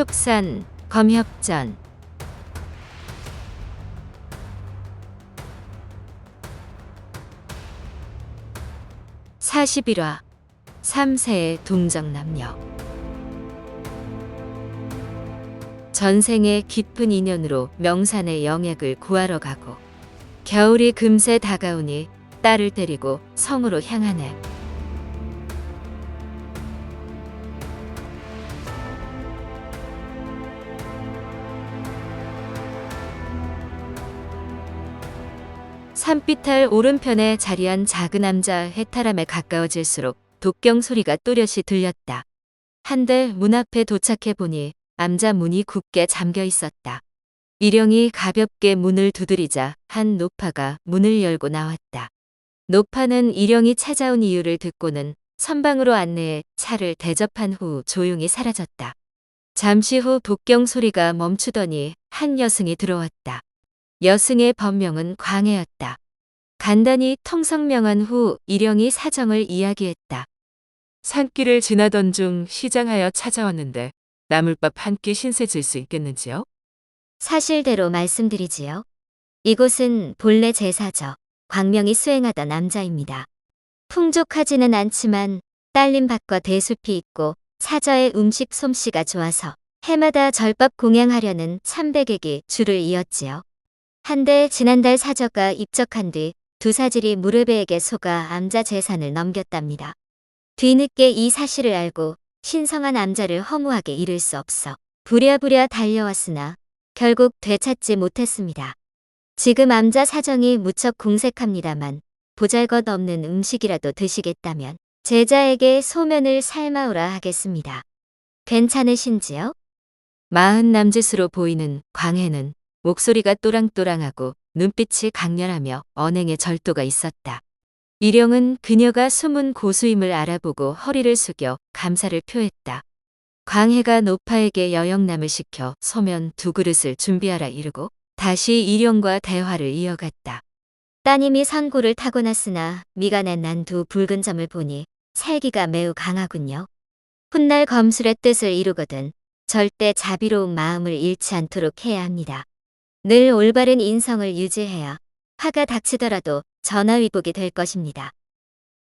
축산, 검협전. 41화 3세의 동정남녀. 전생의 깊은 인연으로 명산의 영액을 구하러 가고 겨울이 금세 다가오니 딸을 데리고 성으로 향하네. 산비탈 오른편에 자리한 작은 암자 해탈함에 가까워질수록 독경 소리가 또렷이 들렸다. 한데 문 앞에 도착해 보니 암자 문이 굳게 잠겨 있었다. 일영이 가볍게 문을 두드리자 한 노파가 문을 열고 나왔다. 노파는 일영이 찾아온 이유를 듣고는 선방으로 안내해 차를 대접한 후 조용히 사라졌다. 잠시 후 독경 소리가 멈추더니 한 여승이 들어왔다. 여승의 법명은 광해였다. 간단히 통성명한 후 일영이 사정을 이야기했다. 산길을 지나던 중 시장하여 찾아왔는데 나물밥 한 끼 신세 질 수 있겠는지요? 사실대로 말씀드리지요. 이곳은 본래 제사저 광명이 수행하던 암자입니다. 풍족하지는 않지만 딸린 밭과 대숲이 있고 사저의 음식 솜씨가 좋아서 해마다 절밥 공양하려는 참배객이 줄을 이었지요. 한데 지난달 사저가 입적한 뒤 두 사질이 무르베에게 속아 암자 재산을 넘겼답니다. 뒤늦게 이 사실을 알고 신성한 암자를 허무하게 잃을 수 없어 부랴부랴 달려왔으나 결국 되찾지 못했습니다. 지금 암자 사정이 무척 궁색합니다만 보잘것없는 음식이라도 드시겠다면 제자에게 소면을 삶아오라 하겠습니다. 괜찮으신지요? 마흔 남짓으로 보이는 광해는 목소리가 또랑또랑하고 눈빛이 강렬하며 언행의 절도가 있었다. 일영은 그녀가 숨은 고수임을 알아보고 허리를 숙여 감사를 표했다. 광해가 노파에게 여영남을 시켜 소면 2그릇을 준비하라 이르고 다시 일영과 대화를 이어갔다. 따님이 상고를 타고났으나 미간에 난 두 붉은 점을 보니 살기가 매우 강하군요. 훗날 검술의 뜻을 이루거든 절대 자비로운 마음을 잃지 않도록 해야 합니다. 늘 올바른 인성을 유지해야 화가 닥치더라도 전화위복이 될 것입니다.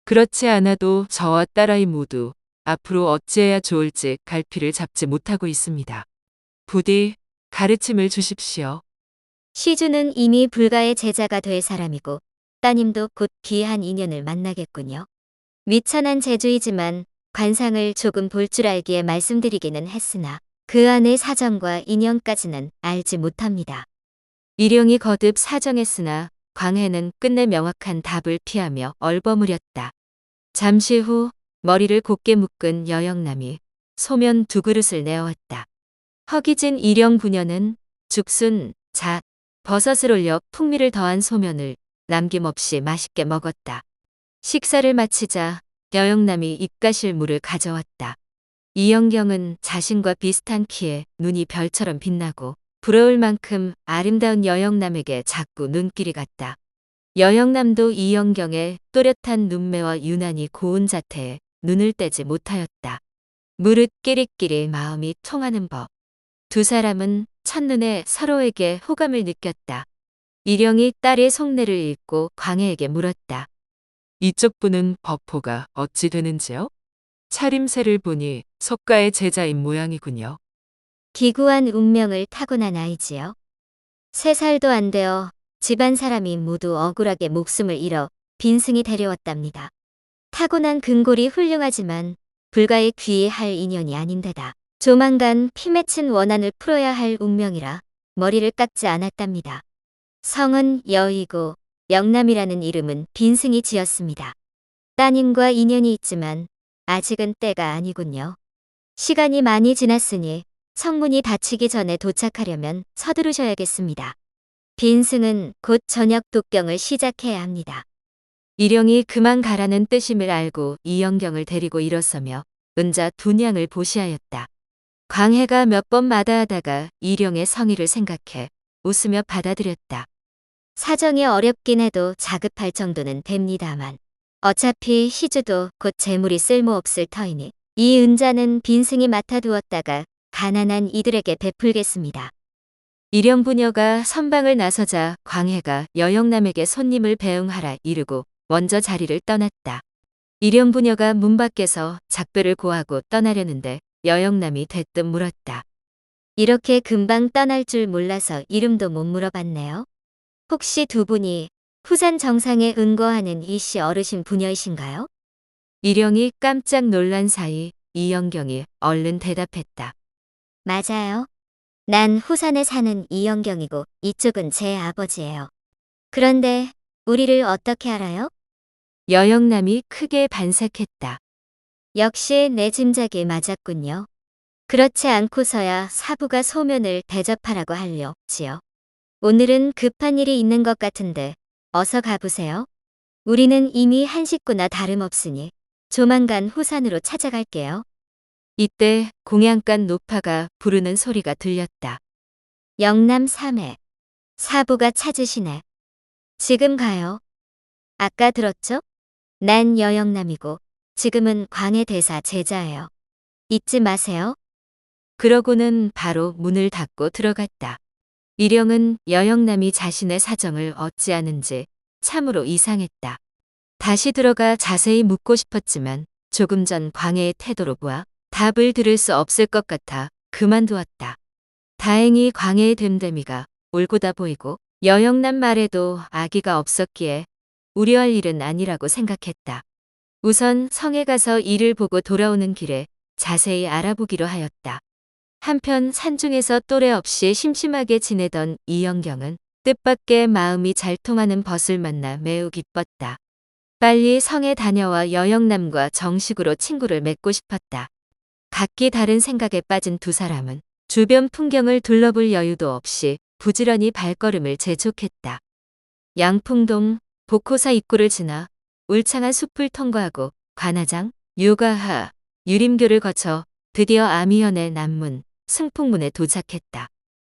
그렇지 않아도 저와 딸아이 모두 앞으로 어찌해야 좋을지 갈피를 잡지 못하고 있습니다. 부디 가르침을 주십시오. 시주는 이미 불가의 제자가 될 사람이고 따님도 곧 귀한 인연을 만나겠군요. 미천한 재주이지만 관상을 조금 볼 줄 알기에 말씀드리기는 했으나 그 안의 사정과 인연까지는 알지 못합니다. 일영이 거듭 사정했으나 광해는 끝내 명확한 답을 피하며 얼버무렸다. 잠시 후 머리를 곧게 묶은 여영남이 소면 2그릇을 내어왔다. 허기진 일영 부녀는 죽순, 잣, 버섯을 올려 풍미를 더한 소면을 남김없이 맛있게 먹었다. 식사를 마치자 여영남이 입가실 물을 가져왔다. 이영경은 자신과 비슷한 키에 눈이 별처럼 빛나고 부러울 만큼 아름다운 여영남에게 자꾸 눈길이 갔다. 여영남도 이영경의 또렷한 눈매와 유난히 고운 자태에 눈을 떼지 못하였다. 무릇 끼리끼리 마음이 통하는 법. 두 사람은 첫눈에 서로에게 호감을 느꼈다. 일영이 딸의 속내를 읽고 광해에게 물었다. 이쪽 분은 법호가 어찌 되는지요? 차림새를 보니 석가의 제자인 모양이군요. 기구한 운명을 타고난 아이지요. 3살도 안 되어 집안 사람이 모두 억울하게 목숨을 잃어 빈승이 데려왔답니다. 타고난 근골이 훌륭하지만 불가에 귀의할 인연이 아닌데다 조만간 피 맺힌 원한을 풀어야 할 운명이라 머리를 깎지 않았답니다. 성은 여이고 영남이라는 이름은 빈승이 지었습니다. 따님과 인연이 있지만 아직은 때가 아니군요. 시간이 많이 지났으니 성문이 닫히기 전에 도착하려면 서두르셔야겠습니다. 빈승은 곧 저녁 독경을 시작해야 합니다. 일영이 그만 가라는 뜻임을 알고 이영경을 데리고 일어서며 은자 둔양을 보시하였다. 광해가 몇 번 마다하다가 일영의 성의를 생각해 웃으며 받아들였다. 사정이 어렵긴 해도 자급할 정도는 됩니다만 어차피 시주도 곧 재물이 쓸모없을 터이니 이 은자는 빈승이 맡아두었다가 가난한 이들에게 베풀겠습니다. 일영부녀가 선방을 나서자 광해가 여영남에게 손님을 배웅하라 이르고 먼저 자리를 떠났다. 일영부녀가 문 밖에서 작별을 고하고 떠나려는데 여영남이 대뜸 물었다. 이렇게 금방 떠날 줄 몰라서 이름도 못 물어봤네요. 혹시 두 분이 후산 정상에 은거하는 이씨 어르신 부녀이신가요? 일영이 깜짝 놀란 사이 이영경이 얼른 대답했다. 맞아요. 난 후산에 사는 이영경이고 이쪽은 제 아버지예요. 그런데 우리를 어떻게 알아요? 여영남이 크게 반색했다. 역시 내 짐작이 맞았군요. 그렇지 않고서야 사부가 소면을 대접하라고 하려지요. 오늘은 급한 일이 있는 것 같은데 어서 가보세요. 우리는 이미 한 식구나 다름없으니 조만간 후산으로 찾아갈게요. 이때 공양간 노파가 부르는 소리가 들렸다. 영남 3회. 사부가 찾으시네. 지금 가요. 아까 들었죠? 난 여영남이고 지금은 광해 대사 제자예요. 잊지 마세요. 그러고는 바로 문을 닫고 들어갔다. 일영은 여영남이 자신의 사정을 어찌하는지 참으로 이상했다. 다시 들어가 자세히 묻고 싶었지만 조금 전 광해의 태도로 보아 답을 들을 수 없을 것 같아 그만두었다. 다행히 광해의 됨됨이가 올곧아 보이고 여영남 말에도 악의가 없었기에 우려할 일은 아니라고 생각했다. 우선 성에 가서 일을 보고 돌아오는 길에 자세히 알아보기로 하였다. 한편 산중에서 또래 없이 심심하게 지내던 이영경은 뜻밖의 마음이 잘 통하는 벗을 만나 매우 기뻤다. 빨리 성에 다녀와 여영남과 정식으로 친구를 맺고 싶었다. 각기 다른 생각에 빠진 두 사람은 주변 풍경을 둘러볼 여유도 없이 부지런히 발걸음을 재촉했다. 양풍동, 복호사 입구를 지나 울창한 숲을 통과하고 관아장, 유가하, 유림교를 거쳐 드디어 아미현의 남문, 승풍문에 도착했다.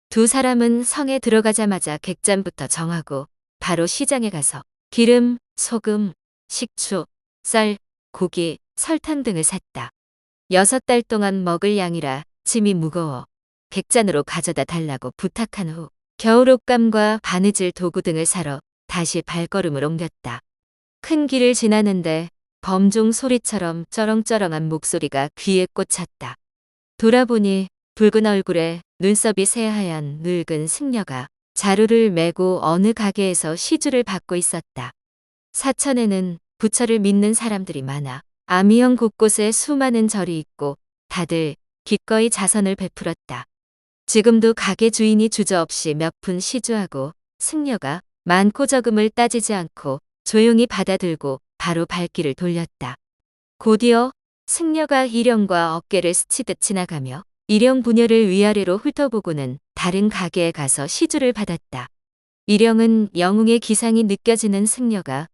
두 사람은 성에 들어가자마자 객잔부터 정하고 바로 시장에 가서 기름, 소금, 식초, 쌀, 고기, 설탕 등을 샀다. 6달 동안 먹을 양이라 짐이 무거워 객잔으로 가져다 달라고 부탁한 후 겨울옷감과 바느질 도구 등을 사러 다시 발걸음을 옮겼다. 큰 길을 지나는데 범종 소리처럼 쩌렁쩌렁한 목소리가 귀에 꽂혔다. 돌아보니 붉은 얼굴에 눈썹이 새하얀 늙은 승려가 자루를 메고 어느 가게에서 시주를 받고 있었다. 사천에는 부처를 믿는 사람들이 많아 아미현 곳곳에 수많은 절이 있고 다들 기꺼이 자선을 베풀었다. 지금도 가게 주인이 주저없이 몇 푼 시주하고 승려가 많고 적음을 따지지 않고 조용히 받아들고 바로 발길을 돌렸다. 곧이어 승려가 일영과 어깨를 스치듯 지나가며 일영 부녀를 위아래로 훑어보고는 다른 가게에 가서 시주를 받았다. 일영은 영웅의 기상이 느껴지는 승려가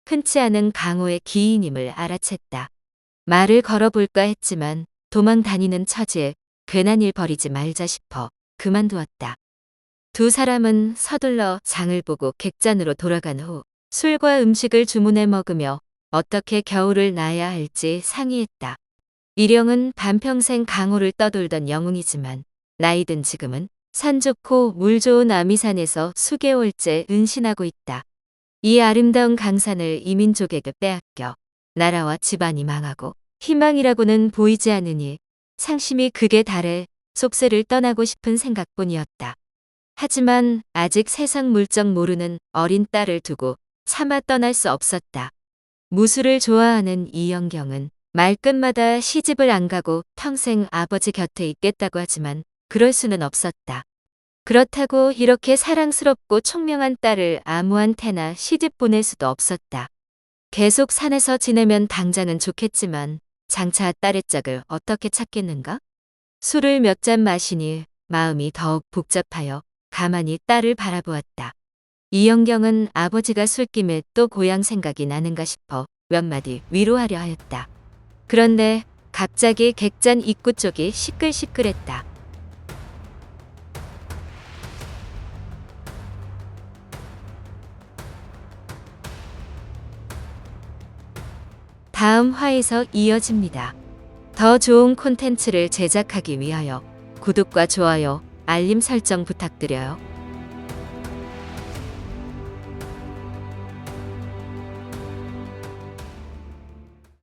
흔치 않은 강호의 기인임을 알아챘다. 말을 걸어볼까 했지만 도망 다니는 처지에 괜한 일 벌이지 말자 싶어 그만두었다. 두 사람은 서둘러 장을 보고 객잔으로 돌아간 후 술과 음식을 주문해 먹으며 어떻게 겨울을 나야 할지 상의했다. 일영은 반평생 강호를 떠돌던 영웅이지만 나이든 지금은 산 좋고 물 좋은 아미산에서 수개월째 은신하고 있다. 이 아름다운 강산을 이민족에게 빼앗겨 나라와 집안이 망하고 희망이라고는 보이지 않으니 상심이 극에 달해 속세를 떠나고 싶은 생각뿐이었다. 하지만 아직 세상 물정 모르는 어린 딸을 두고 차마 떠날 수 없었다. 무술을 좋아하는 이영경은 말끝마다 시집을 안 가고 평생 아버지 곁에 있겠다고 하지만 그럴 수는 없었다. 그렇다고 이렇게 사랑스럽고 총명한 딸을 아무한테나 시집 보낼 수도 없었다. 계속 산에서 지내면 당장은 좋겠지만 장차 딸의 짝을 어떻게 찾겠는가? 술을 몇 잔 마시니 마음이 더욱 복잡하여 가만히 딸을 바라보았다. 이영경은 아버지가 술김에 또 고향 생각이 나는가 싶어 몇 마디 위로하려 하였다. 그런데 갑자기 객잔 입구 쪽이 시끌시끌했다. 다음 화에서 이어집니다. 더 좋은 콘텐츠를 제작하기 위하여 구독과 좋아요, 알림 설정 부탁드려요.